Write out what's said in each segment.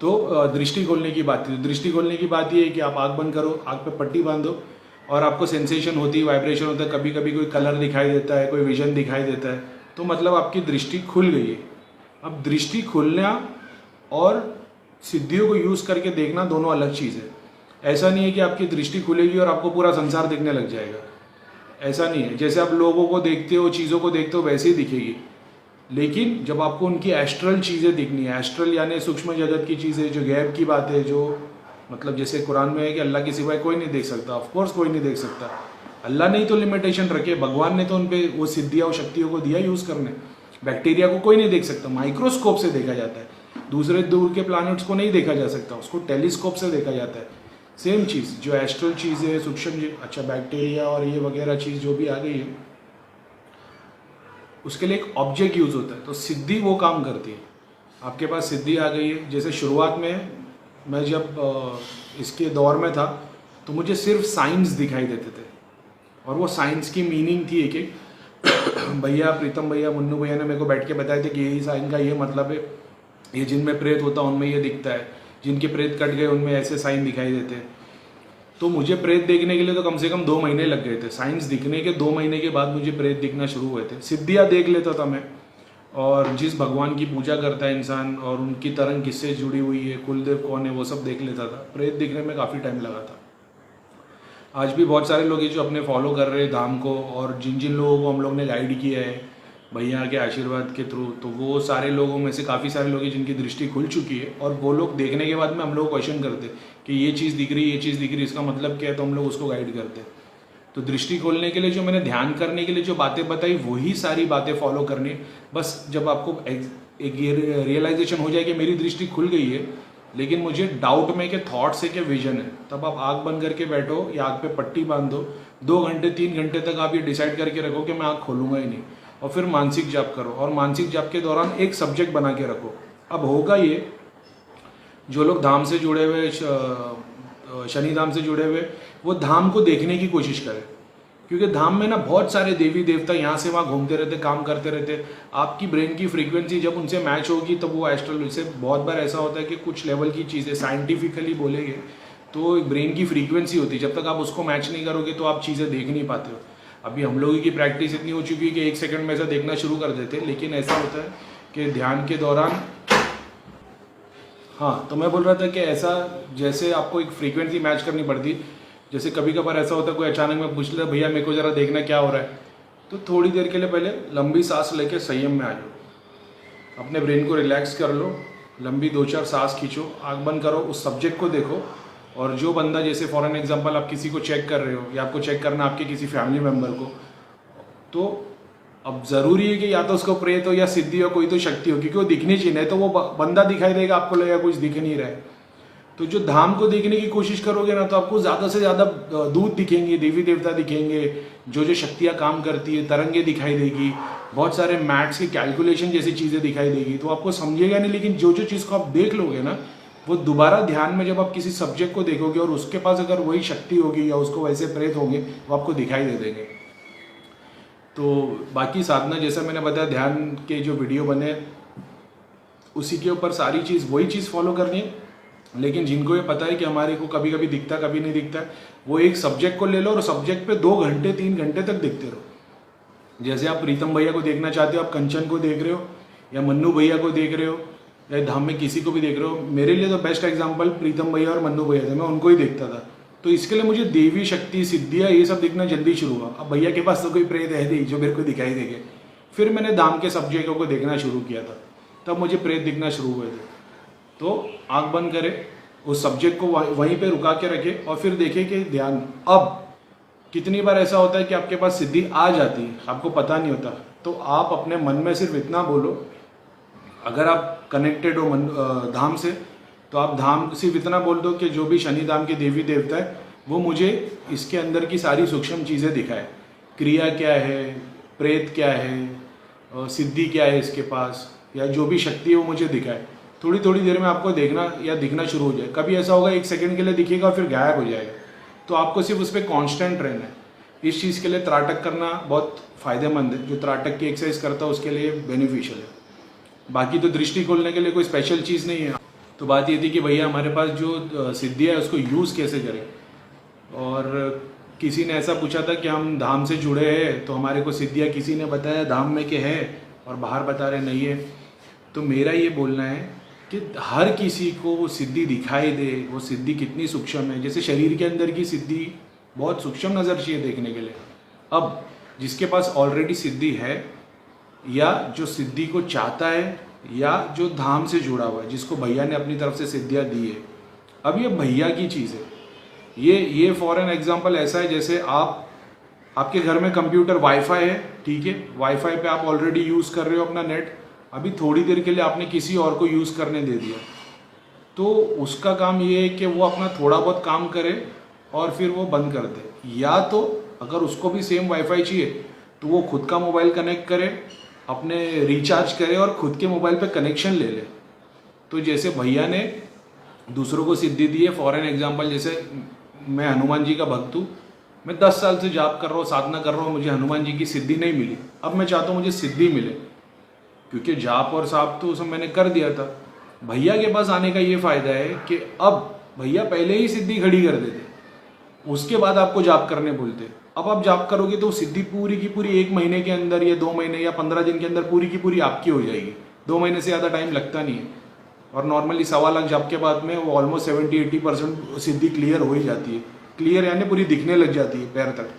तो दृष्टि खोलने की बात थी। दृष्टि खोलने की बात ये है कि आप आँख बंद करो, आँख पे पट्टी बांधो और आपको सेंसेशन होती है, वाइब्रेशन होता है, कभी कभी कोई कलर दिखाई देता है, कोई विजन दिखाई देता है, तो मतलब आपकी दृष्टि खुल गई है। अब दृष्टि खुलना और सिद्धियों को यूज़ करके देखना दोनों अलग चीज़ है। ऐसा नहीं है कि आपकी दृष्टि खुलेगी और आपको पूरा संसार दिखने लग जाएगा, ऐसा नहीं है। जैसे आप लोगों को देखते हो, चीज़ों को देखते हो, वैसे ही दिखेगी। लेकिन जब आपको उनकी एस्ट्रल चीज़ें दिखनी है, एस्ट्रल यानी सूक्ष्म जगत की चीज़ें, जो गैब की बात है, जो मतलब जैसे कुरान में है कि अल्लाह के सिवाय कोई नहीं देख सकता, ऑफ कोर्स कोई नहीं देख सकता। अल्लाह ने ही तो लिमिटेशन रखे, भगवान ने तो उन पे वो सिद्धियाँ और शक्तियों को दिया यूज़ करने। बैक्टीरिया को कोई नहीं देख सकता, माइक्रोस्कोप से देखा जाता है। दूसरे दूर के प्लैनेट्स को नहीं देखा जा सकता, उसको टेलीस्कोप से देखा जाता है। सेम चीज़ जो एस्ट्रल चीज़ है, सूक्ष्म, अच्छा बैक्टीरिया और ये वगैरह चीज़ जो भी आ गई है, उसके लिए एक ऑब्जेक्ट यूज़ होता है। तो सिद्धि वो काम करती है। आपके पास सिद्धि आ गई है। जैसे शुरुआत में मैं जब इसके दौर में था तो मुझे सिर्फ साइंस दिखाई देते थे, और वो साइंस की मीनिंग थी एक एक भैया, प्रीतम भैया, मुन्नू भैया ने मेरे को बैठ के बताए थे कि यही साइन का ये मतलब है, ये जिनमें प्रेत होता है उनमें ये दिखता है, जिनके प्रेत कट गए उनमें ऐसे साइन दिखाई देते हैं। तो मुझे प्रेत देखने के लिए तो कम से कम 2 महीने लग गए थे। साइंस दिखने के 2 महीने के बाद मुझे प्रेत दिखना शुरू हुए थे। सिद्धियाँ देख लेता था मैं, और जिस भगवान की पूजा करता है इंसान और उनकी तरंग किससे जुड़ी हुई है, कुलदेव कौन है, वो सब देख लेता था। प्रेत दिखने में काफ़ी टाइम लगा था। आज भी बहुत सारे लोग हैं जो अपने फॉलो कर रहे हैं धाम को, और जिन जिन लोगों को हम लोग ने गाइड किया है भैया के आशीर्वाद के थ्रू, तो वो सारे लोगों में से काफ़ी सारे लोग हैं जिनकी दृष्टि खुल चुकी है। और वो लोग देखने के बाद में हम लोग क्वेश्चन करते कि ये चीज़ दिख रही, ये चीज़ दिख रही, इसका मतलब क्या है, तो हम लोग उसको गाइड करते। तो दृष्टि खोलने के लिए जो मैंने ध्यान करने के लिए जो बातें बताई, वही सारी बातें फॉलो करनी। बस जब आपको एक ये रियलाइजेशन हो जाए कि मेरी दृष्टि खुल गई है, लेकिन मुझे डाउट में कि थॉट्स है कि विजन है, तब आप आँख बंद करके बैठो या आँख पे पट्टी बांध दो। 2 घंटे 3 घंटे तक आप ये डिसाइड करके रखो कि मैं आँख खोलूंगा ही नहीं, और फिर मानसिक जाप करो। और मानसिक जाप के दौरान एक सब्जेक्ट बना के रखो। अब होगा ये, जो लोग धाम से जुड़े हुए, शनि धाम से जुड़े हुए, वो धाम को देखने की कोशिश करें, क्योंकि धाम में ना बहुत सारे देवी देवता यहाँ से वहाँ घूमते रहते, काम करते रहते। आपकी ब्रेन की फ्रीक्वेंसी जब उनसे मैच होगी तब वो एस्ट्रल से, बहुत बार ऐसा होता है कि कुछ लेवल की चीज़ें साइंटिफिकली बोलेंगे तो ब्रेन की फ्रीक्वेंसी होती है, जब तक आप उसको मैच नहीं करोगे तो आप चीज़ें देख नहीं पाते हो। अभी हम लोगों की प्रैक्टिस इतनी हो चुकी है कि 1 सेकंड में ऐसा देखना शुरू कर देते हैं, लेकिन ऐसा होता है कि ध्यान के दौरान, हाँ, तो मैं बोल रहा था कि ऐसा जैसे आपको एक फ्रीक्वेंसी मैच करनी पड़ती। जैसे कभी कभार ऐसा होता है कोई अचानक में पूछ ले, भैया मेरे को ज़रा देखना क्या हो रहा है, तो थोड़ी देर के लिए पहले लंबी सांस लेके संयम में आ जाओ, अपने ब्रेन को रिलैक्स कर लो, लंबी 2-4 सांस खींचो, आँख बंद करो, उस सब्जेक्ट को देखो। और जो बंदा, जैसे फॉर एन एग्जांपल आप किसी को चेक कर रहे हो या आपको चेक करना आपके किसी फैमिली मेम्बर को, तो अब ज़रूरी है कि या तो उसको प्रेत हो या सिद्धि हो, कोई तो शक्ति हो, क्योंकि वो दिखनी चाहिए, नहीं तो वो बंदा दिखाई देगा, आपको लगेगा कुछ दिख नहीं रहा है। तो जो धाम को देखने की कोशिश करोगे ना, तो आपको ज़्यादा से ज़्यादा दूत दिखेंगे, देवी देवता दिखेंगे, जो जो शक्तियाँ काम करती है, तरंगे दिखाई देगी, बहुत सारे मैथ्स की कैलकुलेशन जैसी चीज़ें दिखाई देगी। तो आपको समझेगा नहीं, लेकिन जो जो चीज़ को आप देख लोगे ना, वो दोबारा ध्यान में जब आप किसी सब्जेक्ट को देखोगे और उसके पास अगर वही शक्ति होगी या उसको वैसे प्रेत होंगे, वो आपको दिखाई दे देंगे। तो बाकी साधना, जैसा मैंने बताया, ध्यान के जो वीडियो बने उसी के ऊपर सारी चीज़, वही चीज़ फॉलो करनी है। लेकिन जिनको ये पता है कि हमारे को कभी कभी दिखता, कभी नहीं दिखता, वो एक सब्जेक्ट को ले लो और सब्जेक्ट पे 2 घंटे 3 घंटे तक देखते रहो। जैसे आप प्रीतम भैया को देखना चाहते हो, आप कंचन को देख रहे हो या मन्नू भैया को देख रहे हो या धाम में किसी को भी देख रहे हो। मेरे लिए तो बेस्ट एग्जाम्पल प्रीतम भैया और मन्नू भैया थे, मैं उनको ही देखता था। तो इसके लिए मुझे देवी शक्ति, सिद्धियाँ, ये सब दिखना जल्दी शुरू हुआ। अब भैया के पास तो कोई प्रेत है नहीं जो मेरे को दिखाई देंगे। फिर मैंने धाम के सब्जेक्टों को देखना शुरू किया था, तब मुझे प्रेत दिखना शुरू हुए थे। तो आंख बंद करें, उस सब्जेक्ट को वहीं पे रुका के रखे और फिर देखें कि ध्यान। अब कितनी बार ऐसा होता है कि आपके पास सिद्धि आ जाती है, आपको पता नहीं होता, तो आप अपने मन में सिर्फ इतना बोलो, अगर आप कनेक्टेड हो धाम से, तो आप धाम सिर्फ इतना बोल दो कि जो भी शनि धाम के देवी देवता है वो मुझे इसके अंदर की सारी सूक्ष्म चीज़ें दिखाए, क्रिया क्या है, प्रेत क्या है, सिद्धि क्या है इसके पास, या जो भी शक्ति है वो मुझे दिखाए। थोड़ी थोड़ी देर में आपको देखना या दिखना शुरू हो जाए। कभी ऐसा होगा 1 सेकंड के लिए दिखेगा फिर गायब हो जाएगा। तो आपको सिर्फ उस पर कॉन्स्टेंट रहना है। इस चीज़ के लिए त्राटक करना बहुत फ़ायदेमंद है। जो त्राटक की एक्सरसाइज करता है उसके लिए बेनिफिशियल है। बाकी तो दृष्टि खोलने के लिए कोई स्पेशल चीज़ नहीं है। तो बात ये थी कि भैया हमारे पास जो सिद्धि है उसको यूज़ कैसे करें। और किसी ने ऐसा पूछा था कि हम धाम से जुड़े हैं तो हमारे को सिद्धियाँ किसी ने बताया धाम में के है और बाहर बता रहे नहीं है। तो मेरा ये बोलना है कि हर किसी को वो सिद्धि दिखाई दे, वो सिद्धि कितनी सूक्ष्म है। जैसे शरीर के अंदर की सिद्धि बहुत सूक्ष्म नज़र चाहिए देखने के लिए। अब जिसके पास ऑलरेडी सिद्धि है या जो सिद्धि को चाहता है या जो धाम से जुड़ा हुआ है, जिसको भैया ने अपनी तरफ से सिद्धियाँ दी है, अब ये भैया की चीज़ है। ये फॉर एन एग्जाम्पल ऐसा है जैसे आपके घर में कंप्यूटर वाईफाई है, ठीक है, वाईफाई पे आप ऑलरेडी यूज़ कर रहे हो अपना नेट, अभी थोड़ी देर के लिए आपने किसी और को यूज़ करने दे दिया, तो उसका काम ये है कि वो अपना थोड़ा बहुत काम करे और फिर वो बंद कर दे। या तो अगर उसको भी सेम वाईफाई चाहिए तो वो खुद का मोबाइल कनेक्ट करे, अपने रिचार्ज करे और खुद के मोबाइल पे कनेक्शन ले ले। तो जैसे भैया ने दूसरों को सिद्धि दी है, फॉर एन एग्जाम्पल जैसे मैं हनुमान जी का भक्त हूँ, मैं 10 साल से जाप कर रहा हूँ, साधना कर रहा हूँ, मुझे हनुमान जी की सिद्धि नहीं मिली। अब मैं चाहता हूँ मुझे सिद्धि मिले, क्योंकि जाप और साप तो सब मैंने कर दिया था। भैया के पास आने का ये फ़ायदा है कि अब भैया पहले ही सिद्धि खड़ी कर देते, उसके बाद आपको जाप करने बोलते। अब आप जाप करोगे तो सिद्धि पूरी की पूरी 1 महीने के अंदर या 2 महीने या 15 दिन के अंदर पूरी की पूरी आपकी हो जाएगी। 2 महीने से ज़्यादा टाइम लगता नहीं है। और नॉर्मली 1.25 लाख जाप के बाद में वो ऑलमोस्ट 70-80% सिद्धि क्लियर हो ही जाती है। क्लियर यानी पूरी दिखने लग जाती है पैर तक।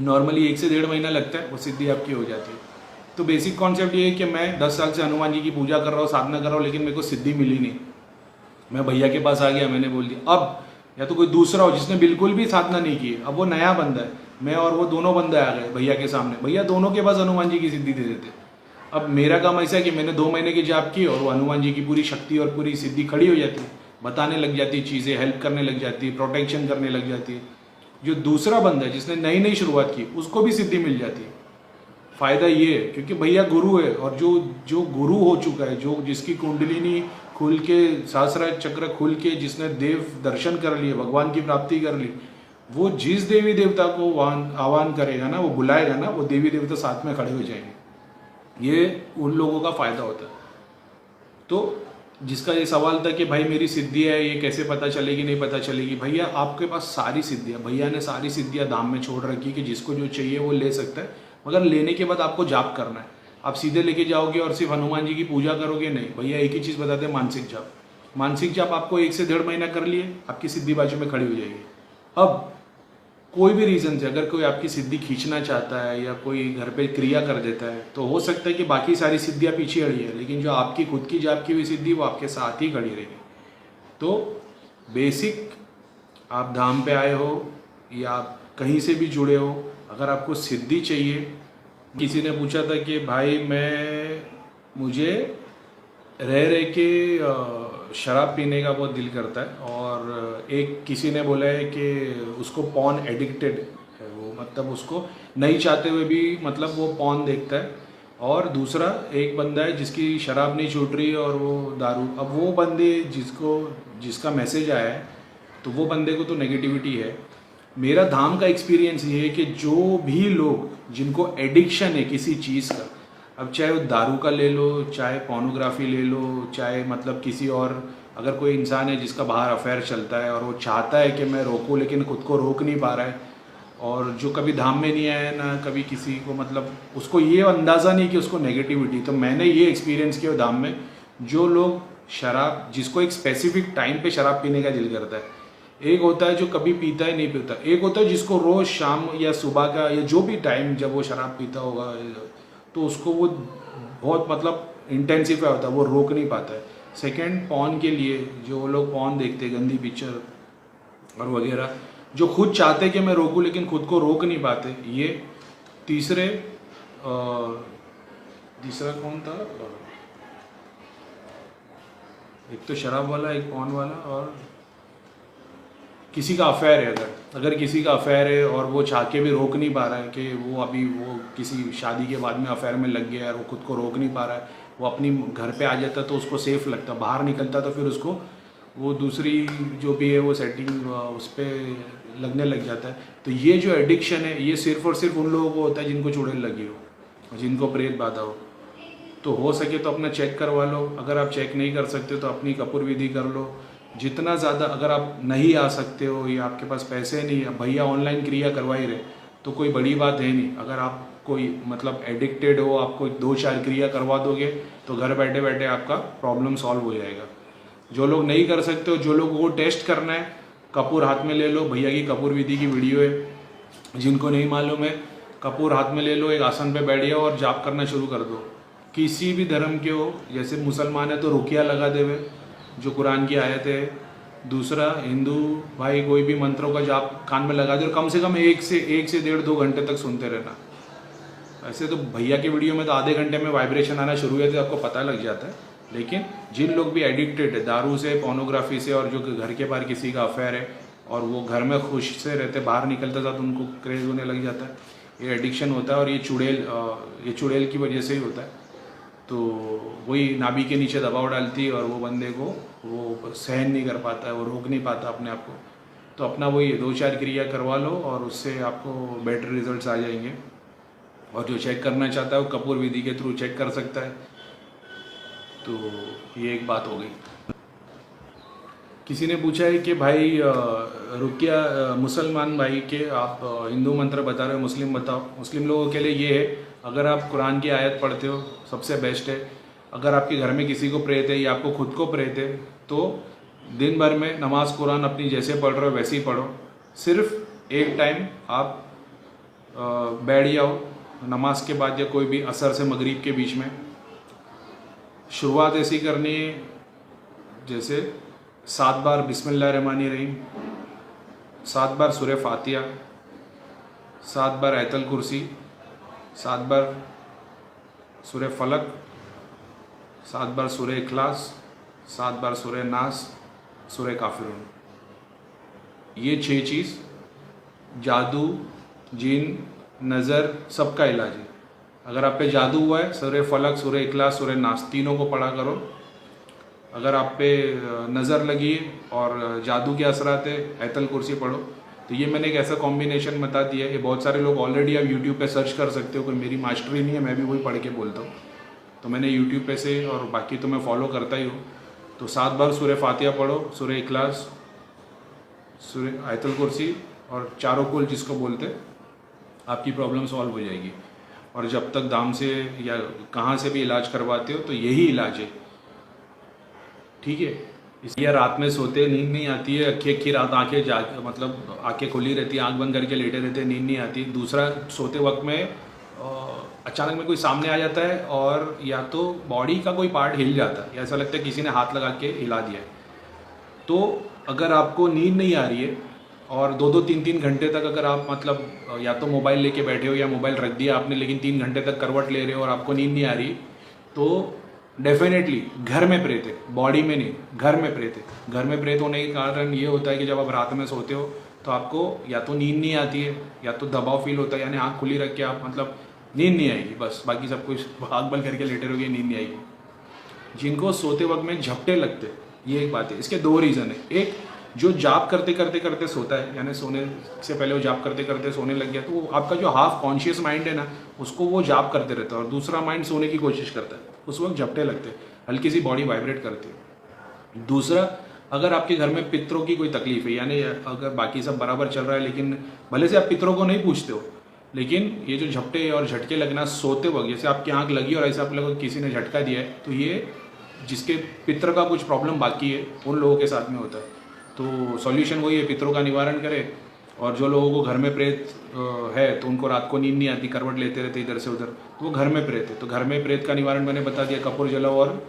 नॉर्मली 1 से 1.5 महीना लगता है, वो सिद्धि आपकी हो जाती है। तो बेसिक कॉन्सेप्ट ये है कि मैं 10 साल से हनुमान जी की पूजा कर रहा हूँ, साधना कर रहा हूँ, लेकिन मेरे को सिद्धि मिली नहीं। मैं भैया के पास आ गया, मैंने बोल दिया। अब या तो कोई दूसरा हो जिसने बिल्कुल भी साधना नहीं की, अब वो नया बंदा है, मैं और वो दोनों बंदे आ गए भैया के सामने, भैया दोनों के पास हनुमान जी की सिद्धि दे देते। अब मेरा काम ऐसा है कि मैंने 2 महीने की जाप की और वो हनुमान जी की पूरी शक्ति और पूरी सिद्धि खड़ी हो जाती है, बताने लग जाती है चीज़ें, हेल्प करने लग जाती है, प्रोटेक्शन करने लग जाती है। जो दूसरा बंदा है जिसने नई नई शुरुआत की, उसको भी सिद्धि मिल जाती है। फ़ायदा ये है क्योंकि भैया गुरु है, और जो गुरु हो चुका है, जो जिसकी कुंडलिनी खुल के, सहस्रार चक्र खुल के, जिसने देव दर्शन कर लिए, भगवान की प्राप्ति कर ली, वो जिस देवी देवता को आह्वान करेगा ना, वो बुलाएगा ना, वो देवी देवता साथ में खड़े हो जाएंगे। ये उन लोगों का फ़ायदा होता है। तो जिसका ये सवाल था कि भाई मेरी सिद्धि है, ये कैसे पता चलेगी, नहीं पता चलेगी, भैया आपके पास सारी सिद्धियाँ, भैया ने सारी सिद्धियाँ धाम में छोड़ रखी कि जिसको जो चाहिए वो ले सकता है, मगर लेने के बाद आपको जाप करना है। आप सीधे लेके जाओगे और सिर्फ हनुमान जी की पूजा करोगे, नहीं। भैया एक ही चीज़ बताते हैं, मानसिक जाप। मानसिक जाप आपको 1 से 1.5 महीना कर लिए, आपकी सिद्धि बाजू में खड़ी हो जाएगी। अब कोई भी रीज़न से अगर कोई आपकी सिद्धि खींचना चाहता है या कोई घर पे क्रिया कर देता है, तो हो सकता है कि बाकी सारी सिद्धियाँ पीछे हटी है, लेकिन जो आपकी खुद की जाप की हुई सिद्धि वो आपके साथ ही खड़ी रहेगी। तो बेसिक, आप धाम पे आए हो या आप कहीं से भी जुड़े हो, अगर आपको सिद्धि चाहिए। किसी ने पूछा था कि भाई मुझे रह के शराब पीने का बहुत दिल करता है, और एक किसी ने बोला है कि उसको पॉर्न एडिक्टेड है वो, मतलब उसको नहीं चाहते हुए भी मतलब वो पॉर्न देखता है। और दूसरा एक बंदा है जिसकी शराब नहीं छूट रही और वो दारू। अब वो बंदे जिसका मैसेज आया है, तो वो बंदे को तो नेगेटिविटी है। मेरा धाम का एक्सपीरियंस ये है कि जो भी लोग जिनको एडिक्शन है किसी चीज़ का, अब चाहे वो दारू का ले लो, चाहे पोर्नोग्राफी ले लो, चाहे मतलब किसी और, अगर कोई इंसान है जिसका बाहर अफेयर चलता है और वो चाहता है कि मैं रोकूं लेकिन खुद को रोक नहीं पा रहा है, और जो कभी धाम में नहीं आया ना कभी किसी को, मतलब उसको ये अंदाज़ा नहीं कि उसको नेगेटिविटी। तो मैंने ये एक्सपीरियंस किया धाम में, जो लोग शराब, जिसको एक स्पेसिफिक टाइम पे शराब पीने का दिल करता है, एक होता है जो कभी पीता है नहीं पीता, एक होता है जिसको रोज़ शाम या सुबह का या जो भी टाइम जब वो शराब पीता होगा तो उसको वो बहुत मतलब इंटेंसिफाई होता है, वो रोक नहीं पाता है। सेकंड, पॉर्न के लिए जो लोग पॉर्न देखते, गंदी पिक्चर और वगैरह, जो खुद चाहते कि मैं रोकूं लेकिन खुद को रोक नहीं पाते, ये। तीसरा कौन था, एक तो शराब वाला, एक पॉर्न वाला, और किसी का अफेयर है। अगर किसी का अफेयर है और वो चाह के भी रोक नहीं पा रहा है कि वो किसी शादी के बाद में अफेयर में लग गया है और वो खुद को रोक नहीं पा रहा है, वो अपनी घर पे आ जाता तो उसको सेफ लगता, बाहर निकलता तो फिर उसको वो दूसरी जो भी है वो सेटिंग उस पर लगने लग जाता है। तो ये जो एडिक्शन है, ये सिर्फ और सिर्फ उन लोगों को होता है जिनको चुड़ैल लगी हो, जिनको प्रेत बाधा हो। तो हो सके तो अपना चेक करवा लो। अगर आप चेक नहीं कर सकते तो अपनी कपूर विधि कर लो। जितना ज़्यादा, अगर आप नहीं आ सकते हो या आपके पास पैसे नहीं है, भैया ऑनलाइन क्रिया करवा ही रहे, तो कोई बड़ी बात है नहीं। अगर आप कोई मतलब एडिक्टेड हो, आपको 2-4 क्रिया करवा दोगे तो घर बैठे बैठे आपका प्रॉब्लम सॉल्व हो जाएगा। जो लोग नहीं कर सकते हो, जो लोगों को टेस्ट करना है, कपूर हाथ में ले लो। भैया की कपूर विधि की वीडियो है, जिनको नहीं मालूम है, कपूर हाथ में ले लो, एक आसन पे बैठ जाओ और जाप करना शुरू कर दो। किसी भी धर्म के हो, जैसे मुसलमान है तो रुकिया लगा देवे जो कुरान की आयत है। दूसरा, हिंदू भाई कोई भी मंत्रों का जाप कान में लगा दे और कम से कम 1 से 1.5-2 घंटे तक सुनते रहना। ऐसे तो भैया की वीडियो में तो आधे घंटे में वाइब्रेशन आना शुरू हुए थे, आपको पता लग जाता है। लेकिन जिन लोग भी एडिक्टेड है दारू से, पोर्नोग्राफी से, और जो घर के बाहर किसी का अफेयर है और वो घर में खुश से रहते, बाहर निकलते साथ उनको क्रेज होने लग जाता है, ये एडिक्शन होता है। और ये चुड़ैल की वजह से ही होता है। तो वही नाभि के नीचे दबाव डालती है और वो बंदे को वो सहन नहीं कर पाता है, वो रोक नहीं पाता अपने आप को। तो अपना वही 2-4 क्रिया करवा लो और उससे आपको बेटर रिजल्ट्स आ जाएंगे। और जो चेक करना चाहता है वो कपूर विधि के थ्रू चेक कर सकता है। तो ये एक बात हो गई। किसी ने पूछा है कि भाई रुकिया मुसलमान भाई के आप हिंदू मंत्र बता रहे हो, मुस्लिम बताओ। मुस्लिम लोगों के लिए ये है, अगर आप कुरान की आयत पढ़ते हो सबसे बेस्ट है। अगर आपके घर में किसी को प्रेत है या आपको खुद को प्रेत है तो दिन भर में नमाज कुरान अपनी जैसे पढ़ रहे हो वैसे ही पढ़ो। सिर्फ एक टाइम आप बैठ जाओ नमाज के बाद या कोई भी असर से मगरिब के बीच में। शुरुआत ऐसी करनी है जैसे 7 बार बिस्मिल्लाहिर्रहमानिर्रहीम, 7 बार सूरह फातिहा, 7 बार आयतल कुर्सी, 7 बार सूरह फलक, 7 बार सूरह इखलास, 7 बार सूरह नास, सूरह काफिरून। ये 6 चीज़ जादू, जिन, नज़र सबका इलाज है। अगर आप पे जादू हुआ है, सूरह फलक, सूरह इखलास, सूरह नास तीनों को पढ़ा करो। अगर आप पे नज़र लगी है और जादू के असरात है, आयतल कुर्सी पढ़ो। तो ये मैंने एक ऐसा कॉम्बिनेशन बता दिया है, ये बहुत सारे लोग ऑलरेडी आप यूट्यूब पे सर्च कर सकते हो। कोई मेरी मास्टरी नहीं है, मैं भी वही पढ़ के बोलता हूँ। तो मैंने यूट्यूब पे से, और बाकी तो मैं फॉलो करता ही हूँ। तो 7 बार सूरह फातिहा पढ़ो, सूरह इखलास, सूरह आयतल कुर्सी और चारों कुल जिसको बोलते, आपकी प्रॉब्लम सॉल्व हो जाएगी। और जब तक दाम से या कहाँ से भी इलाज करवाते हो तो यही इलाज है, ठीक है। इसलिए रात में सोते नींद नहीं आती है, अक्खी रात आंखें मतलब आंखें खुली रहती है, आंख बंद करके लेटे रहते हैं, नींद नहीं आती। दूसरा, सोते वक्त में अचानक में कोई सामने आ जाता है और या तो बॉडी का कोई पार्ट हिल जाता है, या ऐसा लगता है किसी ने हाथ लगा के हिला दिया है। तो अगर आपको नींद नहीं आ रही है और 2-2, 3-3 घंटे तक अगर आप मतलब या तो मोबाइल लेके बैठे हो या मोबाइल रख दिया आपने, लेकिन 3 घंटे तक करवट ले रहे हो और आपको नींद नहीं आ रही, तो डेफिनेटली घर में प्रेत है, बॉडी में नहीं, घर में प्रेत है। घर में प्रेत होने के कारण ये होता है कि जब आप रात में सोते हो तो आपको या तो नींद नहीं आती है या तो दबाव फील होता है, यानी आँख खुली रख के आप मतलब नींद नहीं आएगी, बस बाकी सब कुछ आँख बंद करके लेटे रहोगे, नींद नहीं आएगी। जिनको सोते वक्त में झपटे लगते, ये एक बात है। इसके 2 रीज़न है। एक, जो जाप करते करते सोता है, यानी सोने से पहले वो जाप करते करते सोने लग गया, तो आपका जो हाफ कॉन्शियस माइंड है ना, उसको वो जाप करते रहता है और दूसरा माइंड सोने की कोशिश करता है, उस वक्त झपटे लगते हैं, हल्की सी बॉडी वाइब्रेट करती है। दूसरा, अगर आपके घर में पितरों की कोई तकलीफ है, यानी अगर बाकी सब बराबर चल रहा है लेकिन भले से आप पितरों को नहीं पूछते हो, लेकिन ये जो झपटे और झटके लगना सोते वक्त, जैसे आपकी आँख लगी और ऐसे आप लोगों को किसी ने झटका दिया है, तो ये जिसके पितर का कुछ प्रॉब्लम बाकी है उन लोगों के साथ में होता है। तो सॉल्यूशन वही है, पितरों का निवारण करें। और जो लोगों को घर में प्रेत है तो उनको रात को नींद नहीं आती, करवट लेते रहते इधर से उधर, तो वो घर में प्रेत है। तो घर में प्रेत का निवारण मैंने बता दिया, कपूर जलाओ और